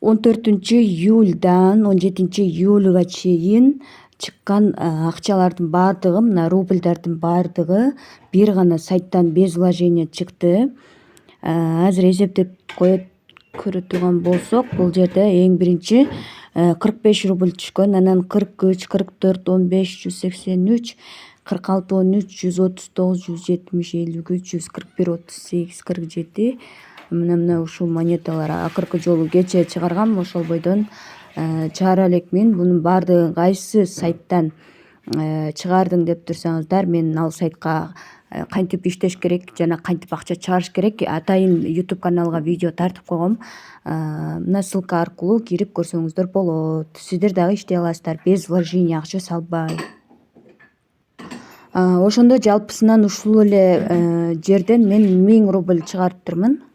14-июльдан 17-июльга чейин чыккан акчалардын баардыгы, мына рубльдардын баардыгы бир гана сайттан без вложения чыкты. Азыр эсептеп көрө турган болсок, бул жерде эң биринчи 45 рубль түшкөн, анан 43, 44, 15, 183, 46, 13, 139, 170, 53, 141, 38, 47. Мына ушул монеталар акыркы жолу кечээ чыгаргам, ошол бойдон чыгара элекмин. Бунун баардыгын кайсы сайттан чыгардың деп турсаңыздар, мен ал сайтка кантип иштеш керек жана кантип акча чыгарыш керек атайын YouTube каналга видео тартып койгом. Мына ссылка аркылуу кирип көрсөңүздөр болот. Сиздер дагы иштей аласыздар без вложения, акча салбай. Ошондо жалпысынан ушул эле жерден мен 1000 рубль чыгарыптырмын.